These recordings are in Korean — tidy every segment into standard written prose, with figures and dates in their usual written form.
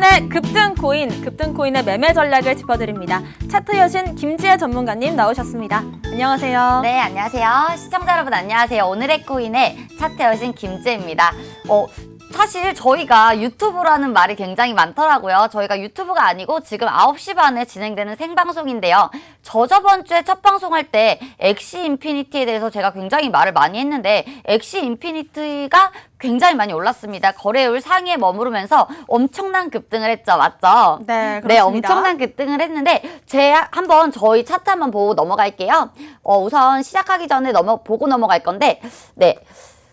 최근의 급등코인의 매매 전략을 짚어드립니다. 차트 여신 김지혜 전문가님 나오셨습니다. 안녕하세요. 네, 안녕하세요. 시청자 여러분 안녕하세요. 오늘의 코인의 차트 여신 김지혜입니다. 사실 저희가 유튜브라는 말이 굉장히 많더라고요. 저희가 유튜브가 아니고 지금 9시 반에 진행되는 생방송인데요. 저번 주에 첫 방송할 때 엑시 인피니티에 대해서 제가 굉장히 말을 많이 했는데 엑시 인피니티가 굉장히 많이 올랐습니다. 거래율 상위에 머무르면서 엄청난 급등을 했죠. 맞죠? 네, 그렇습니다. 네, 엄청난 급등을 했는데 한번 저희 차트 한번 보고 넘어갈게요. 우선 시작하기 전에 보고 넘어갈 건데 네.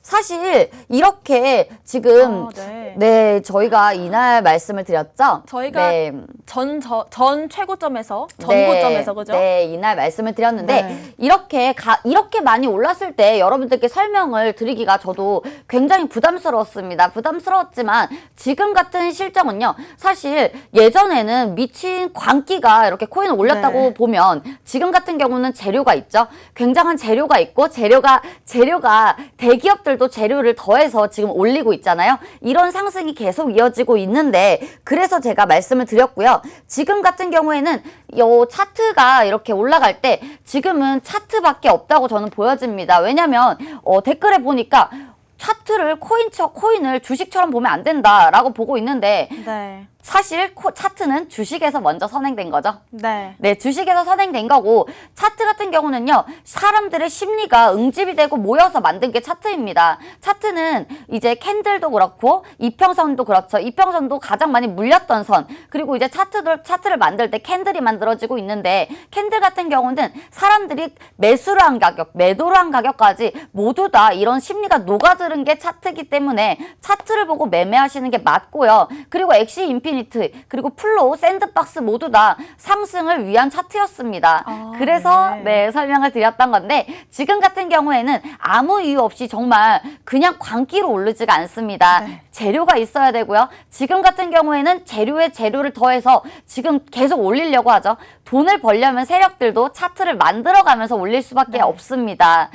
사실 이렇게 지금 네 저희가 이날 말씀을 드렸죠. 저희가 네. 전 최고점에서 전고점에서 그죠? 네, 이날 말씀을 드렸는데 이렇게 많이 올랐을 때 여러분들께 설명을 드리기가 저도 굉장히 부담스러웠습니다. 부담스러웠지만 지금 같은 실정은요. 사실 예전에는 미친 광기가 이렇게 코인을 올렸다고 보면 지금 같은 경우는 재료가 있죠. 굉장한 재료가 있고 재료가 대기업들도 재료를 더해서 지금 올리고 있잖아요. 이런 상승이 계속 이어지고 있는데 그래서 제가 말씀을 드렸고요. 지금 같은 경우에는 차트가 이렇게 올라갈 때 지금은 차트밖에 없다고 저는 보여집니다. 왜냐면 댓글에 보니까 차트를 코인을 주식처럼 보면 안 된다라고 보고 있는데 사실 차트는 주식에서 먼저 선행된 거죠. 네, 주식에서 선행된 거고 차트 같은 경우는요. 사람들의 심리가 응집이 되고 모여서 만든 게 차트입니다. 차트는 이제 캔들도 그렇고 이평선도 그렇죠. 이평선도 가장 많이 물렸던 선. 그리고 이제 차트를 만들 때 캔들이 만들어지고 있는데 캔들 같은 경우는 사람들이 매수를 한 가격, 매도를 한 가격까지 모두 다 이런 심리가 녹아드는 게 차트이기 때문에 차트를 보고 매매하시는 게 맞고요. 그리고 엑시 인피니티 그리고 플로우, 샌드박스 모두 다 상승을 위한 차트였습니다. 그래서 네, 설명을 드렸던 건데 지금 같은 경우에는 아무 이유 없이 정말 그냥 광기로 오르지가 않습니다. 재료가 있어야 되고요. 지금 같은 경우에는 재료에 재료를 더해서 지금 계속 올리려고 하죠. 돈을 벌려면 세력들도 차트를 만들어가면서 올릴 수밖에 없습니다.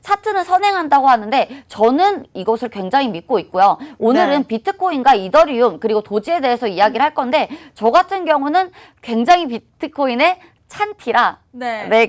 차트는 선행한다고 하는데 저는 이것을 굉장히 믿고 있고요. 오늘은 비트코인과 이더리움 그리고 도지에 대해서 이야기를 할 건데 저 같은 경우는 굉장히 비트코인의 찬티라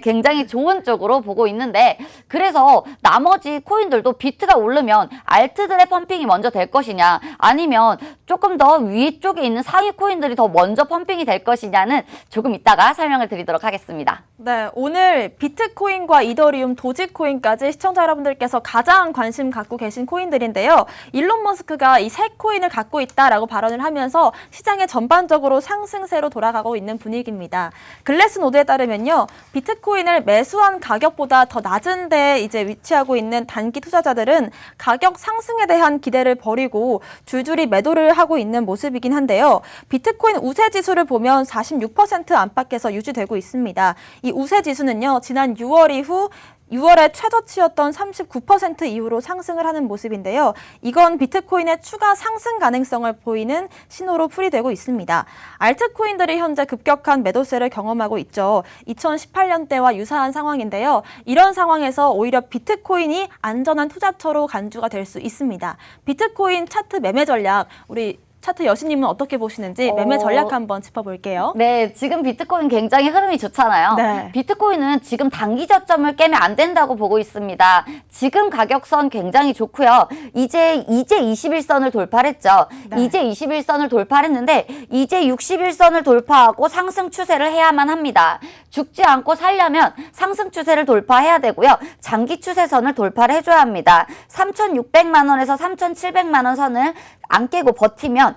굉장히 좋은 쪽으로 보고 있는데 그래서 나머지 코인들도 비트가 오르면 알트들의 펌핑이 먼저 될 것이냐 아니면 조금 더 위쪽에 있는 상위 코인들이 더 먼저 펌핑이 될 것이냐는 조금 이따가 설명을 드리도록 하겠습니다. 네, 오늘 비트코인과 이더리움, 도지코인까지 시청자 여러분들께서 가장 관심 갖고 계신 코인들인데요. 일론 머스크가 이 세 코인을 갖고 있다라고 발언을 하면서 시장에 전반적으로 상승세로 돌아가고 있는 분위기입니다. 글래스노드에 따르면요. 비트코인을 매수한 가격보다 더 낮은 데에 이제 위치하고 있는 단기 투자자들은 가격 상승에 대한 기대를 버리고 줄줄이 매도를 하고 있는 모습이긴 한데요. 비트코인 우세 지수를 보면 46% 안팎에서 유지되고 있습니다. 이 우세 지수는요, 지난 6월 이후 6월에 최저치였던 39% 이후로 상승을 하는 모습인데요. 이건 비트코인의 추가 상승 가능성을 보이는 신호로 풀이되고 있습니다. 알트코인들이 현재 급격한 매도세를 경험하고 있죠. 2018년대와 유사한 상황인데요. 이런 상황에서 오히려 비트코인이 안전한 투자처로 간주가 될 수 있습니다. 비트코인 차트 매매 전략, 우리 차트 여신님은 어떻게 보시는지 매매 전략 한번 짚어볼게요. 네, 지금 비트코인 굉장히 흐름이 좋잖아요. 비트코인은 지금 단기 저점을 깨면 안 된다고 보고 있습니다. 지금 가격선 굉장히 좋고요. 이제 21선을 돌파했죠. 이제 21선을 돌파했는데 이제 60일선을 돌파하고 상승 추세를 해야만 합니다. 죽지 않고 살려면 상승 추세를 돌파해야 되고요. 장기 추세선을 돌파를 해줘야 합니다. 3,600만 원에서 3,700만 원 선을 안 깨고 버티면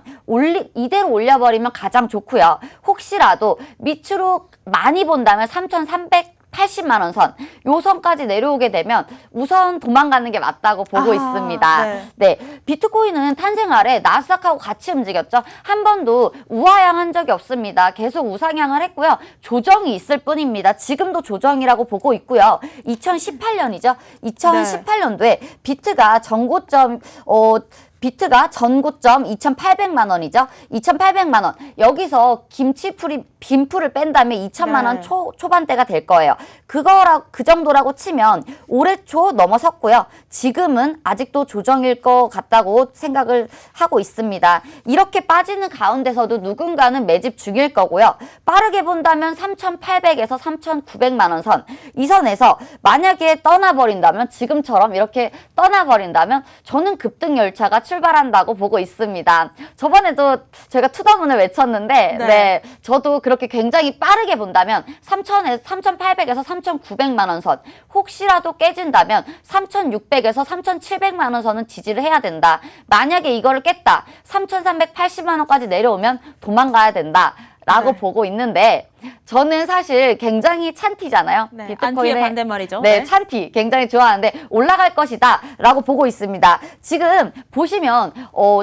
이대로 올려버리면 가장 좋고요. 혹시라도 밑으로 많이 본다면 3,380만 원 선, 요 선까지 내려오게 되면 우선 도망가는 게 맞다고 보고 있습니다. 네, 비트코인은 탄생 아래 나스닥하고 같이 움직였죠. 한 번도 우하향한 적이 없습니다. 계속 우상향을 했고요. 조정이 있을 뿐입니다. 지금도 조정이라고 보고 있고요. 2018년이죠. 2018년도에 비트가 전고점 비트가 전고점 2,800만 원이죠. 2,800만 원. 여기서 김치풀이 빈풀을 뺀다면 2천만 원 네. 초반대가 될 거예요. 그 정도라고 치면 올해 초 넘어섰고요. 지금은 아직도 조정일 것 같다고 생각을 하고 있습니다. 이렇게 빠지는 가운데서도 누군가는 매집 중일 거고요. 빠르게 본다면 3,800에서 3,900만 원 선, 이 선에서 만약에 떠나버린다면, 지금처럼 이렇게 떠나버린다면 저는 급등 열차가 출발한다고 보고 있습니다. 저번에도 저희가 투더문을 외쳤는데 네, 저도 그렇게 굉장히 빠르게 본다면 3,800에서 3,900만 원 선, 혹시라도 깨진다면 3,600에서 3,700만 원 선은 지지를 해야 된다. 만약에 이거를 깼다, 3,380만 원까지 내려오면 도망가야 된다 라고 보고 있는데, 저는 사실 굉장히 찬티잖아요. 네, 비트코인의 안티의 반대말이죠. 네, 찬티 굉장히 좋아하는데 올라갈 것이다 라고 보고 있습니다. 지금 보시면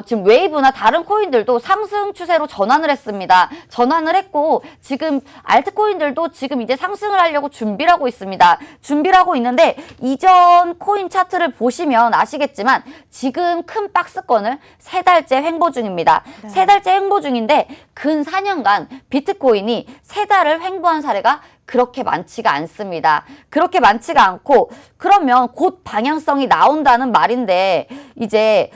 지금 웨이브나 다른 코인들도 상승 추세로 전환을 했습니다. 전환을 했고, 지금 알트코인들도 지금 이제 상승을 하려고 준비를 하고 있습니다. 준비를 하고 있는데, 이전 코인 차트를 보시면 아시겠지만 지금 큰 박스권을 3달째 횡보 중입니다. 네. 3달째 횡보 중인데 근 4년간 비트코인이 3달을 횡보한 사례가 그렇게 많지가 않습니다. 그렇게 많지가 않고, 그러면 곧 방향성이 나온다는 말인데, 이제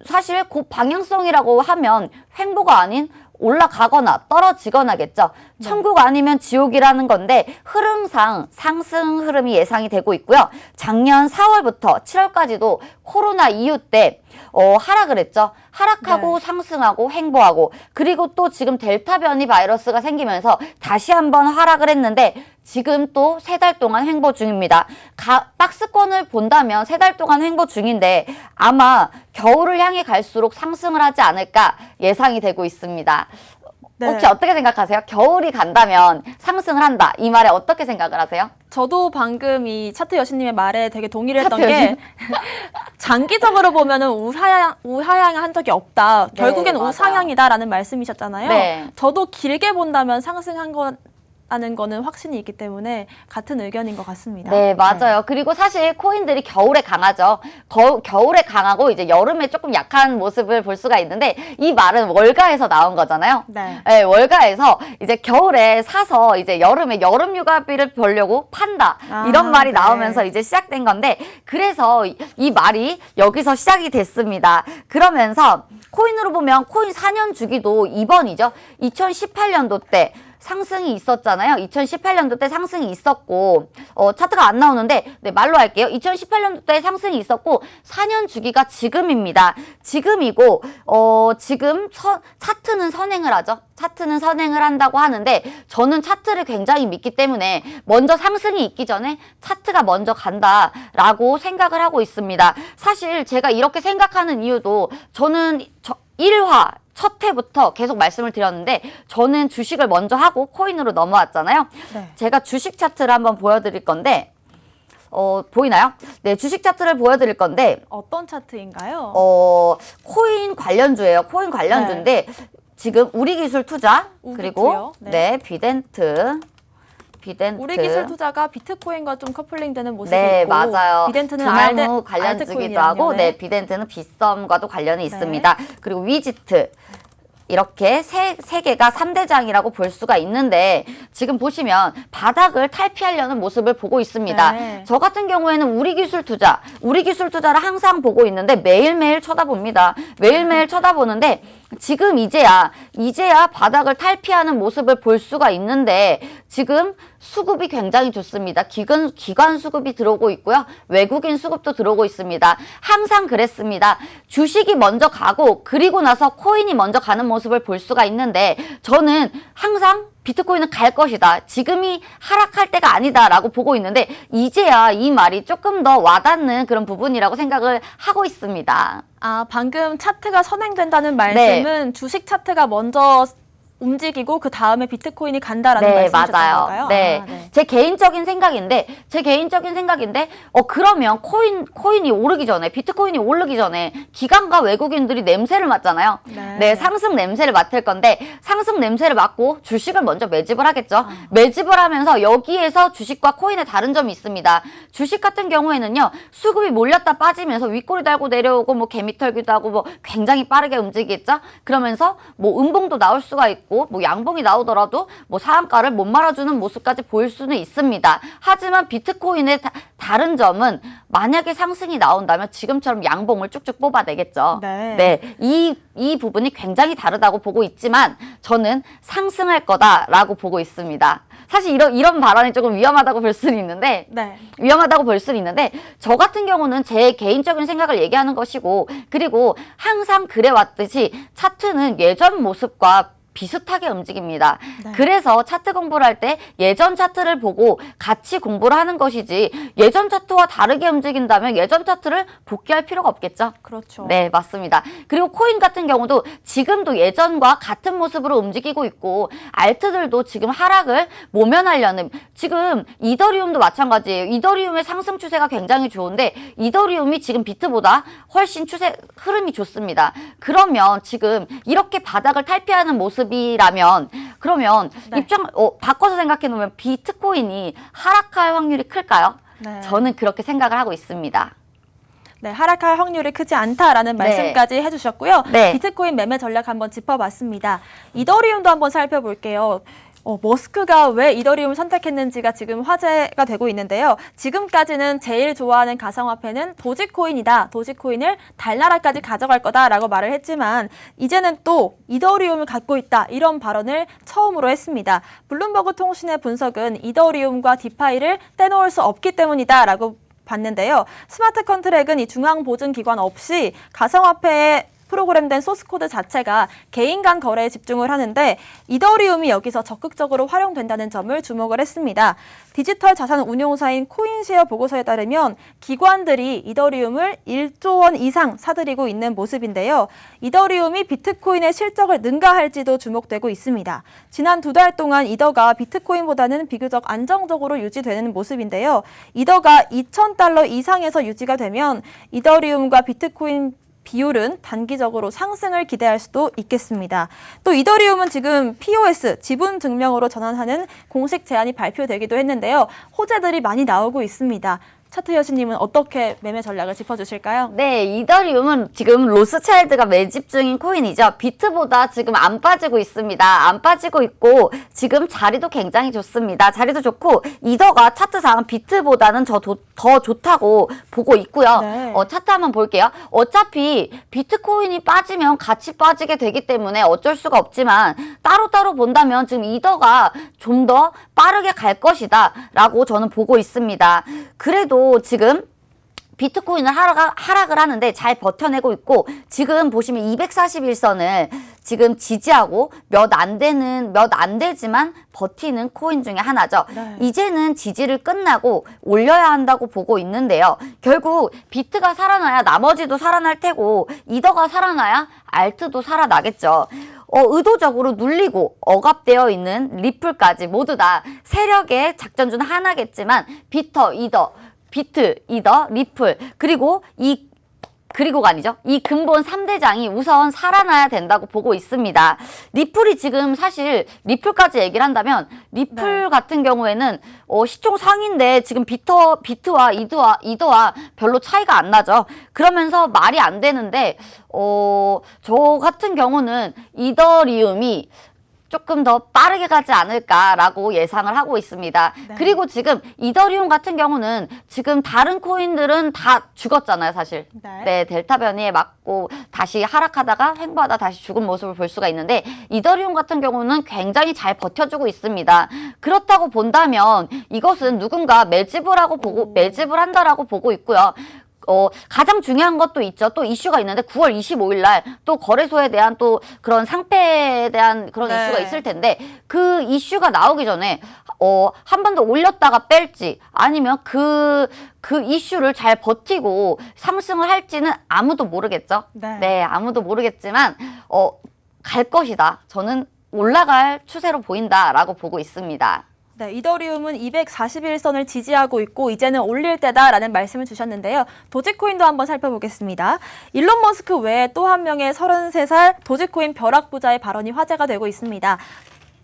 사실 곧 방향성이라고 하면 횡보가 아닌 올라가거나 떨어지거나겠죠. 천국 아니면 지옥이라는 건데, 흐름상 상승 흐름이 예상이 되고 있고요. 작년 4월부터 7월까지도 코로나 이후 때 하락을 했죠. 하락하고 상승하고 횡보하고, 그리고 또 지금 델타 변이 바이러스가 생기면서 다시 한번 하락을 했는데, 지금 또 3달 동안 횡보 중입니다. 박스권을 본다면 3달 동안 횡보 중인데 아마 겨울을 향해 갈수록 상승을 하지 않을까 예상이 되고 있습니다. 네. 혹시 어떻게 생각하세요? 겨울이 간다면 상승을 한다, 이 말에 어떻게 생각을 하세요? 저도 방금 이 차트 여신님의 말에 되게 동의를 했던 차트 게, 여신. 장기적으로 보면은 우하향을 한 적이 없다. 네, 결국엔 맞아요. 우상향이다라는 말씀이셨잖아요. 네. 저도 길게 본다면 상승한 거라는 거는 확신이 있기 때문에 같은 의견인 것 같습니다. 네, 맞아요. 그리고 사실 코인들이 겨울에 강하죠. 겨울에 강하고 이제 여름에 조금 약한 모습을 볼 수가 있는데, 이 말은 월가에서 나온 거잖아요. 네. 네, 월가에서 이제 겨울에 사서 이제 여름에 여름 휴가비를 벌려고 판다, 이런 말이 네. 나오면서 이제 시작된 건데, 그래서 이 말이 여기서 시작이 됐습니다. 그러면서 코인으로 보면 코인 4년 주기도 2번이죠. 2018년도 때 상승이 있었잖아요. 2018년도 때 상승이 있었고, 차트가 안 나오는데 네, 말로 할게요. 2018년도 때 상승이 있었고, 4년 주기가 지금입니다. 지금이고, 지금 차트는 선행을 하죠. 차트는 선행을 한다고 하는데, 저는 차트를 굉장히 믿기 때문에 먼저 상승이 있기 전에 차트가 먼저 간다라고 생각을 하고 있습니다. 사실 제가 이렇게 생각하는 이유도, 저는 1화 첫 회부터 계속 말씀을 드렸는데, 저는 주식을 먼저 하고 코인으로 넘어왔잖아요. 네. 제가 주식 차트를 한번 보여드릴 건데, 보이나요? 네, 주식 차트를 보여드릴 건데, 어떤 차트인가요? 코인 관련주예요. 코인 관련주인데, 지금 우리기술투자, 그리고 네. 비덴트. 우리기술투자가 비트코인과 좀 커플링되는 모습이 네, 있고, 맞아요. 비덴트는 두나무 관련주기도 하고, 알트코인이거든요. 네, 비덴트는 빗썸과도 관련이 있습니다. 그리고 위지트. 이렇게 세 개가 3대장이라고 볼 수가 있는데, 지금 보시면 바닥을 탈피하려는 모습을 보고 있습니다. 네. 저 같은 경우에는 우리기술투자를 항상 보고 있는데, 매일매일 쳐다봅니다. 매일매일 쳐다보는데, 지금 이제야 바닥을 탈피하는 모습을 볼 수가 있는데, 지금 수급이 굉장히 좋습니다. 기관 수급이 들어오고 있고요. 외국인 수급도 들어오고 있습니다. 항상 그랬습니다. 주식이 먼저 가고, 그리고 나서 코인이 먼저 가는 모습을 볼 수가 있는데, 저는 항상 비트코인은 갈 것이다, 지금이 하락할 때가 아니다 라고 보고 있는데, 이제야 이 말이 조금 더 와닿는 그런 부분이라고 생각을 하고 있습니다. 방금 차트가 선행된다는 말씀은 주식 차트가 먼저 움직이고 그 다음에 비트코인이 간다라는 네, 말씀이셨던 맞아요. 건가요? 네. 네. 제 개인적인 생각인데, 그러면 코인이 오르기 전에, 비트코인이 오르기 전에 기관과 외국인들이 냄새를 맡잖아요. 네, 상승 냄새를 맡을 건데, 상승 냄새를 맡고 주식을 먼저 매집을 하겠죠. 매집을 하면서 여기에서 주식과 코인의 다른 점이 있습니다. 주식 같은 경우에는요, 수급이 몰렸다 빠지면서 윗꼬리 달고 내려오고, 개미털기도 하고, 굉장히 빠르게 움직이겠죠. 그러면서 음봉도 나올 수가 있고, 있고 뭐 양봉이 나오더라도 뭐 상한가를 못 말아주는 모습까지 보일 수는 있습니다. 하지만 비트코인의 다른 점은 만약에 상승이 나온다면 지금처럼 양봉을 쭉쭉 뽑아내겠죠. 네. 이 부분이 굉장히 다르다고 보고 있지만 저는 상승할 거다라고 보고 있습니다. 사실 이런 발언이 조금 위험하다고 볼 수는 있는데 저 같은 경우는 제 개인적인 생각을 얘기하는 것이고, 그리고 항상 그래왔듯이 차트는 예전 모습과 비슷하게 움직입니다. 네. 그래서 차트 공부를 할 때 예전 차트를 보고 같이 공부를 하는 것이지, 예전 차트와 다르게 움직인다면 예전 차트를 복귀할 필요가 없겠죠. 그렇죠. 네, 맞습니다. 그리고 코인 같은 경우도 지금도 예전과 같은 모습으로 움직이고 있고, 알트들도 지금 하락을 모면하려는, 지금 이더리움도 마찬가지예요. 이더리움의 상승 추세가 굉장히 좋은데 이더리움이 지금 비트보다 훨씬 흐름이 좋습니다. 그러면 지금 이렇게 바닥을 탈피하는 모습이라면, 그러면 네. 바꿔서 생각해 놓으면 비트코인이 하락할 확률이 클까요? 네. 저는 그렇게 생각을 하고 있습니다. 네, 하락할 확률이 크지 않다라는 네. 말씀까지 해주셨고요. 네. 비트코인 매매 전략 한번 짚어봤습니다. 이더리움도 한번 살펴볼게요. 머스크가 왜 이더리움을 선택했는지가 지금 화제가 되고 있는데요. 지금까지는 제일 좋아하는 가상화폐는 도지코인이다. 도지코인을 달나라까지 가져갈 거다라고 말을 했지만 이제는 또 이더리움을 갖고 있다. 이런 발언을 처음으로 했습니다. 블룸버그 통신의 분석은 이더리움과 디파이를 떼놓을 수 없기 때문이다라고 봤는데요. 스마트 컨트랙은 이 중앙 보증 기관 없이 가상화폐에 프로그램된 소스코드 자체가 개인 간 거래에 집중을 하는데 이더리움이 여기서 적극적으로 활용된다는 점을 주목을 했습니다. 디지털 자산 운용사인 코인쉐어 보고서에 따르면 기관들이 이더리움을 1조 원 이상 사들이고 있는 모습인데요. 이더리움이 비트코인의 실적을 능가할지도 주목되고 있습니다. 지난 2달 동안 이더가 비트코인보다는 비교적 안정적으로 유지되는 모습인데요. 이더가 $2,000 이상에서 유지가 되면 이더리움과 비트코인 비율은 단기적으로 상승을 기대할 수도 있겠습니다. 또 이더리움은 지금 POS, 지분 증명으로 전환하는 공식 제안이 발표되기도 했는데요. 호재들이 많이 나오고 있습니다. 차트 여신님은 어떻게 매매 전략을 짚어주실까요? 네, 이더리움은 지금 로스차일드가 매집 중인 코인이죠. 비트보다 지금 안 빠지고 있습니다. 안 빠지고 있고 지금 자리도 굉장히 좋습니다. 자리도 좋고 이더가 차트상 비트보다는 더 좋다고 보고 있고요. 네. 차트 한번 볼게요. 어차피 비트코인이 빠지면 같이 빠지게 되기 때문에 어쩔 수가 없지만 따로따로 본다면 지금 이더가 좀 더 빠르게 갈 것이다 라고 저는 보고 있습니다. 그래도 지금 비트코인을 하락을 하는데 잘 버텨내고 있고, 지금 보시면 241선을 지금 지지하고 몇 안 되지만 버티는 코인 중에 하나죠. 네. 이제는 지지를 끝나고 올려야 한다고 보고 있는데요. 결국 비트가 살아나야 나머지도 살아날 테고, 이더가 살아나야 알트도 살아나겠죠. 의도적으로 눌리고 억압되어 있는 리플까지 모두 다 세력의 작전 중 하나겠지만 비트, 이더, 리플, 그리고가 아니죠. 이 근본 3대장이 우선 살아나야 된다고 보고 있습니다. 리플이 지금 사실 리플까지 얘기를 한다면 리플 네. 같은 경우에는 시총 상위인데 지금 비트와 이더와 별로 차이가 안 나죠. 그러면서 말이 안 되는데 저 같은 경우는 이더리움이 조금 더 빠르게 가지 않을까라고 예상을 하고 있습니다. 네. 그리고 지금 이더리움 같은 경우는 지금 다른 코인들은 다 죽었잖아요, 사실. 네. 델타 변이에 맞고 다시 하락하다가 횡보하다 다시 죽은 모습을 볼 수가 있는데, 이더리움 같은 경우는 굉장히 잘 버텨주고 있습니다. 그렇다고 본다면 이것은 누군가 매집을 한다라고 보고 있고요. 가장 중요한 것도 있죠. 또 이슈가 있는데 9월 25일 날 또 거래소에 대한 또 그런 상패에 대한 그런 네. 이슈가 있을 텐데, 그 이슈가 나오기 전에 한 번 더 올렸다가 뺄지 아니면 그 이슈를 잘 버티고 상승을 할지는 아무도 모르겠죠. 네. 아무도 모르겠지만 갈 것이다. 저는 올라갈 추세로 보인다라고 보고 있습니다. 네, 이더리움은 241선을 지지하고 있고 이제는 올릴 때다라는 말씀을 주셨는데요. 도지코인도 한번 살펴보겠습니다. 일론 머스크 외에 또 한 명의 33살 도지코인 벼락부자의 발언이 화제가 되고 있습니다.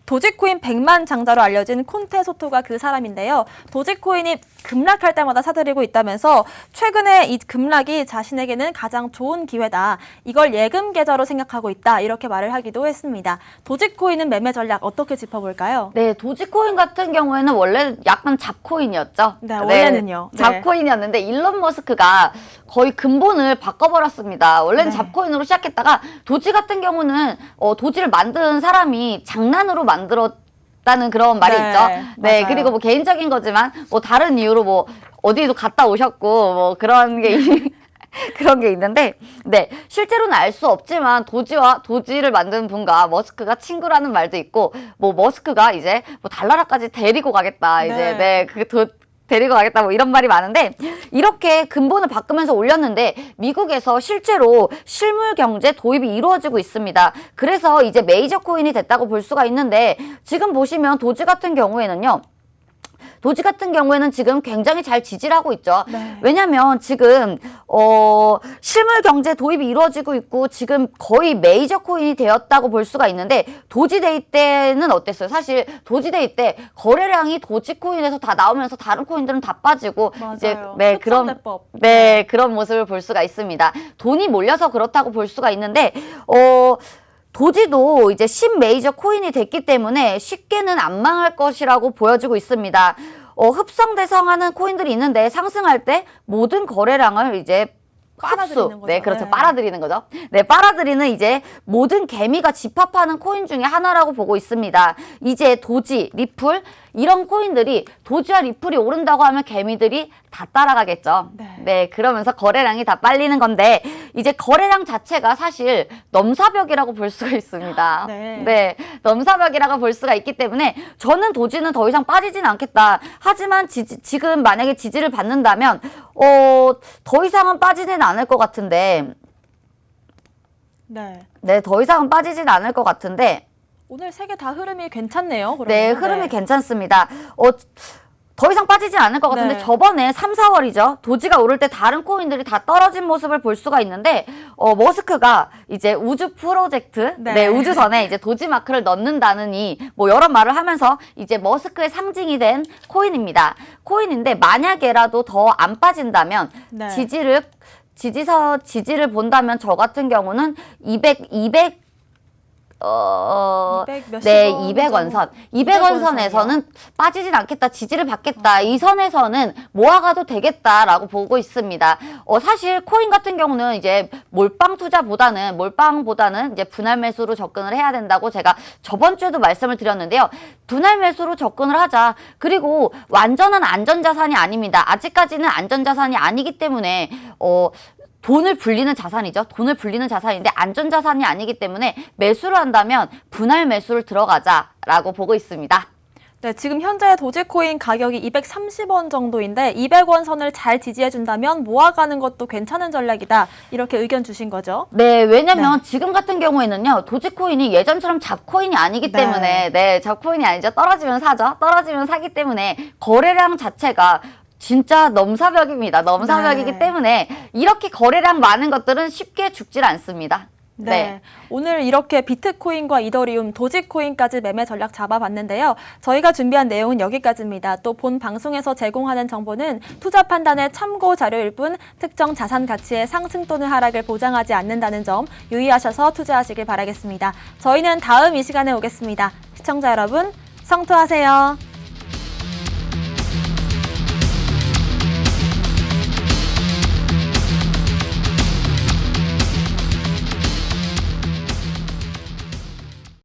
도지코인 100만 장자로 알려진 콘테소토가 그 사람인데요. 도지코인이 급락할 때마다 사들이고 있다면서 최근에 이 급락이 자신에게는 가장 좋은 기회다. 이걸 예금 계좌로 생각하고 있다. 이렇게 말을 하기도 했습니다. 도지코인은 매매 전략 어떻게 짚어볼까요? 네, 도지코인 같은 경우에는 원래 약간 잡코인이었죠. 네, 원래는요. 네. 잡코인이었는데 일론 머스크가 거의 근본을 바꿔버렸습니다. 원래는 네. 잡코인으로 시작했다가 도지 같은 경우는 도지를 만든 사람이 장난으로 만들었다는 그런 말이 네, 있죠. 네, 맞아요. 그리고 뭐 개인적인 거지만 뭐 다른 이유로 뭐 어디도 갔다 오셨고 뭐 그런 게 그런 게 있는데, 네, 실제로는 알 수 없지만 도지를 만든 분과 머스크가 친구라는 말도 있고, 뭐 머스크가 이제 뭐 달나라까지 데리고 가겠다, 이제 네. 데리고 가겠다, 뭐 이런 말이 많은데, 이렇게 근본을 바꾸면서 올렸는데 미국에서 실제로 실물 경제 도입이 이루어지고 있습니다. 그래서 이제 메이저 코인이 됐다고 볼 수가 있는데, 지금 보시면 도지 같은 경우에는요. 도지 같은 경우에는 지금 굉장히 잘 지지를 하고 있죠. 네. 왜냐하면 지금 실물 경제 도입이 이루어지고 있고 지금 거의 메이저 코인이 되었다고 볼 수가 있는데 도지데이 때는 어땠어요? 사실 도지데이 때 거래량이 도지코인에서 다 나오면서 다른 코인들은 다 빠지고 맞아요. 이제 흡선대법. 그런 모습을 볼 수가 있습니다. 돈이 몰려서 그렇다고 볼 수가 있는데 도지도 이제 신메이저 코인이 됐기 때문에 쉽게는 안 망할 것이라고 보여지고 있습니다. 흡성대성하는 코인들이 있는데 상승할 때 모든 거래량을 이제 빨아들이는 흡수, 거죠. 네, 그렇죠. 네. 빨아들이는 거죠. 네, 빨아들이는 이제 모든 개미가 집합하는 코인 중에 하나라고 보고 있습니다. 이제 도지, 리플 이런 코인들이 도지와 리플이 오른다고 하면 개미들이 다 따라가겠죠. 네. 그러면서 거래량이 다 빨리는 건데 이제 거래량 자체가 사실 넘사벽이라고 볼 수가 있습니다. 네. 넘사벽이라고 볼 수가 있기 때문에 저는 도지는 더 이상 빠지진 않겠다. 하지만 지금 만약에 지지를 받는다면 더 이상은 빠지는 않을 것 같은데 네. 더 이상은 빠지진 않을 것 같은데 오늘 세 개 다 흐름이 괜찮네요. 그러면. 네, 흐름이 괜찮습니다. 더 이상 빠지진 않을 것 같은데 네. 저번에 3, 4월이죠. 도지가 오를 때 다른 코인들이 다 떨어진 모습을 볼 수가 있는데 머스크가 이제 우주 프로젝트, 네. 우주선에 이제 도지 마크를 넣는다느니 뭐 여러 말을 하면서 이제 머스크의 상징이 된 코인인데 만약에라도 더 안 빠진다면 네. 지지를 본다면 저 같은 경우는 200 200원 선. 200원 선에서는 빠지진 않겠다. 지지를 받겠다. 이 선에서는 모아가도 되겠다라고 보고 있습니다. 사실 코인 같은 경우는 이제 몰빵보다는 이제 분할 매수로 접근을 해야 된다고 제가 저번 주에도 말씀을 드렸는데요. 분할 매수로 접근을 하자. 그리고 완전한 안전자산이 아닙니다. 아직까지는 안전자산이 아니기 때문에 돈을 불리는 자산이죠. 돈을 불리는 자산인데 안전자산이 아니기 때문에 매수를 한다면 분할 매수를 들어가자라고 보고 있습니다. 네, 지금 현재 도지코인 가격이 230원 정도인데 200원 선을 잘 지지해준다면 모아가는 것도 괜찮은 전략이다. 이렇게 의견 주신 거죠. 네, 왜냐면 지금 같은 경우에는요. 도지코인이 예전처럼 잡코인이 아니기 때문에 잡코인이 아니죠. 떨어지면 사죠. 떨어지면 사기 때문에 거래량 자체가 진짜 넘사벽입니다. 넘사벽이기 때문에 이렇게 거래량 많은 것들은 쉽게 죽질 않습니다. 네. 오늘 이렇게 비트코인과 이더리움, 도지코인까지 매매 전략 잡아봤는데요. 저희가 준비한 내용은 여기까지입니다. 또 본 방송에서 제공하는 정보는 투자 판단의 참고 자료일 뿐 특정 자산 가치의 상승 또는 하락을 보장하지 않는다는 점 유의하셔서 투자하시길 바라겠습니다. 저희는 다음 이 시간에 오겠습니다. 시청자 여러분, 성투하세요.